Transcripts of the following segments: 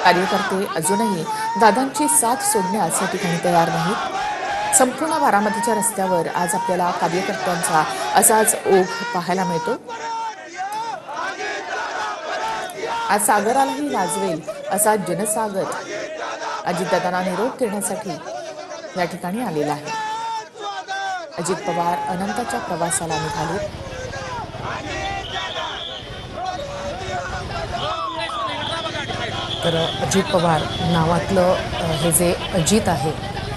कार्यकर्ते अजूनही दादांची साथ सोडण्यास या ठिकाणी तयार नाहीत। संपूर्ण बारामतीच्या रस्त्यावर आज आपल्याला कार्यकर्त्यांचा असाच ओघ पाहायला मिळतो। आज सागरालाही लाजवेल असा जनसागर अजितदादांना निरोप देण्यासाठी या ठिकाणी आलेला आहे। अजित पवार अनंताच्या प्रवासाला निघाले। तर अजित पवार नावातलं हे जे अजित आहे,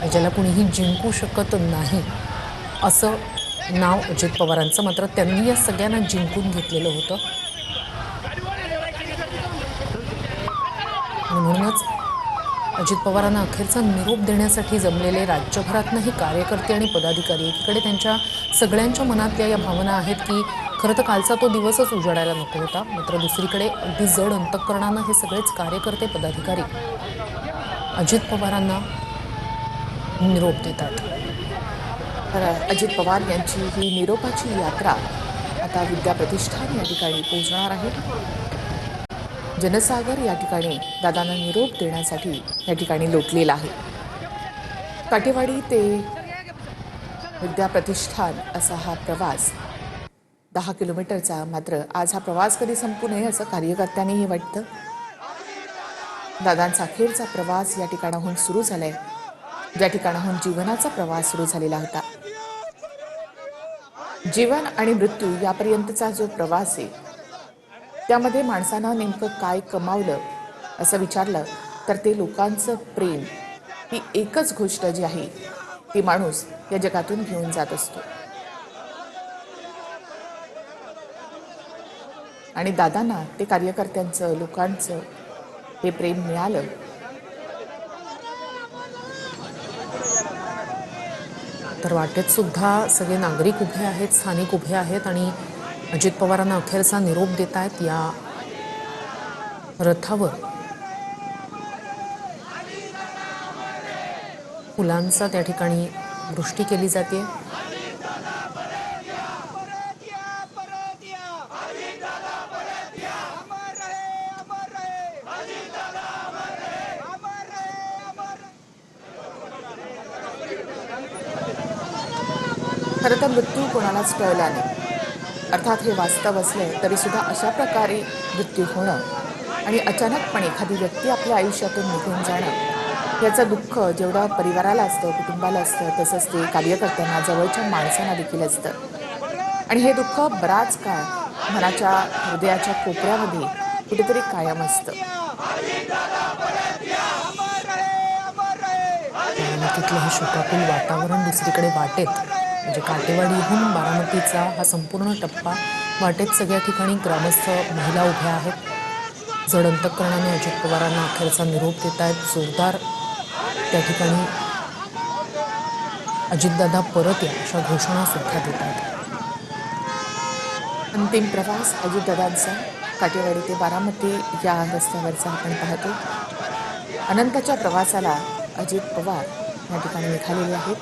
ज्याला कुणीही जिंकू शकत नाही असं नाव अजित पवारांचं, मात्र त्यांनी या सगळ्यांना जिंकून घेतलेलं होतं। म्हणूनच अजित पवारांना अखेरचा निरोप देण्यासाठी जमलेले राज्यभरातनंही कार्यकर्ते आणि पदाधिकारी एकीकडे त्यांच्या सगळ्यांच्या मनातल्या या भावना आहेत की खरं तर कालचा तो दिवसच उजाडायला नको होता, मात्र दुसरीकडे अगदी जड अंतःकरणानं हे सगळेच कार्यकर्ते पदाधिकारी अजित पवारांना निरोप देतात। तर अजित पवार यांची ही निरोपाची यात्रा आता विद्याप्रतिष्ठान या ठिकाणी पोहोचणार आहे। जनसागर या ठिकाणी दादांना निरोप देण्यासाठी या ठिकाणी लोटलेला आहे। काटेवाडी ते विद्याप्रतिष्ठान असा हा प्रवास 10 किलोमीटरचा, मात्र आज हा प्रवास कधी संपू नये असं कार्यकर्त्यांनीही वाटतं। दादांचा अखेरचा प्रवास या ठिकाणाहून सुरू झालाय, ज्या ठिकाणाहून जीवनाचा प्रवास सुरू झालेला होता। जीवन आणि मृत्यू यापर्यंतचा जो प्रवास आहे, त्यामध्ये माणसानं नेमकं काय कमावलं असं विचारलं तर ते लोकांचं प्रेम ही एकच गोष्ट जी आहे ती माणूस या जगातून घेऊन जात असतो। आणि दादांना ते कार्यकर्त्यांचं, लोकांचं हे प्रेम मिळालं। तर वाटेत सुद्धा सगळे नागरिक उभे आहेत, स्थानिक उभे आहेत आणि अजित पवारांना अखेरचा निरोप देत आहेत। या रथावर फुलांचा त्या ठिकाणी वृष्टी केली जाते। खरं तर मृत्यू कोणालाच टळला नाही, अर्थात हे वास्तव असलं तरी सुद्धा अशा प्रकारे मृत्यू होणं आणि अचानकपणे एखादी व्यक्ती आपल्या आयुष्यातून निघून जाणं याचं दुःख जेवढं परिवाराला असतं, कुटुंबाला असतं, तसंच ते कार्यकर्त्यांना, जवळच्या माणसांना देखील असतं। आणि हे दुःख बराच काळ मनाच्या, हृदयाच्या कोपऱ्यामध्ये कुठेतरी कायम असतं। तिथलं हे शोकाकुल वातावरण दुसरीकडे वाटेत, म्हणजे काटेवाडीहून बारामतीचा हा संपूर्ण टप्पा, वाटेत सगळ्या ठिकाणी ग्रामस्थ, महिला उभ्या आहेत। जड अंतःकरणाने अजित पवारांना अखेरचा निरोप देत आहेत। जोरदार त्या ठिकाणी अजितदादा परत या अशा घोषणा सुद्धा देत आहेत। अंतिम प्रवास अजितदादांचा काटेवाडी ते बारामती या रस्त्यावरचा आपण पाहतो। अनंताच्या प्रवासाला अजित पवार या ठिकाणी निघालेले आहेत।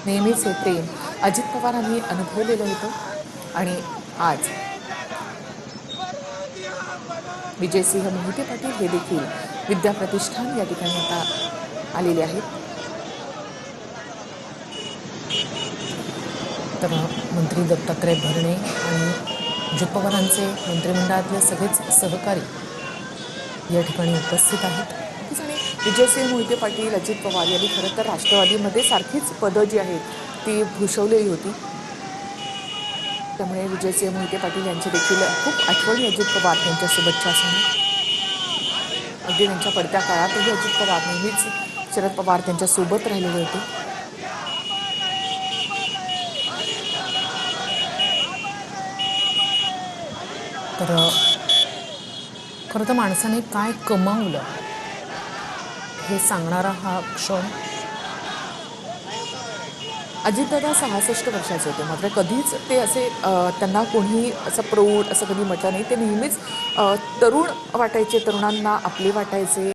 नेहमीच हे प्रेम अजित पवारांनी अनुभवलेलं होतं आणि आज विजयसिंह मोहिते पाटील हे देखील विद्याप्रतिष्ठान या ठिकाणी आता आलेले आहेत। तर मंत्री दत्तात्रय भरणे आणि अजित पवारांचे मंत्रिमंडळातले सगळेच सहकारी या ठिकाणी उपस्थित आहेत। आणि विजयसिंह मोहिते पाटील, अजित पवार यांनी खरं तर राष्ट्रवादीमध्ये सारखीच पदं जी आहेत ती भूषवलेली होती, त्यामुळे विजयसिंह मोहिते पाटील यांची देखील खूप आठवणी अजित पवार यांच्यासोबतच्या असणार। अगदी त्यांच्या पडत्या काळातही अजित पवार नेहमीच शरद पवार त्यांच्यासोबत राहिलेले होते। तर खरं तर माणसाने काय कमावलं हे सांगणारा हा क्षण। अजितदादा 66 वर्षाचे होते, मात्र कधीच ते असे त्यांना कोणी असं प्रौढ असं कधी म्हटलं नाही। ते नेहमीच तरुण वाटायचे, तरुणांना आपले वाटायचे।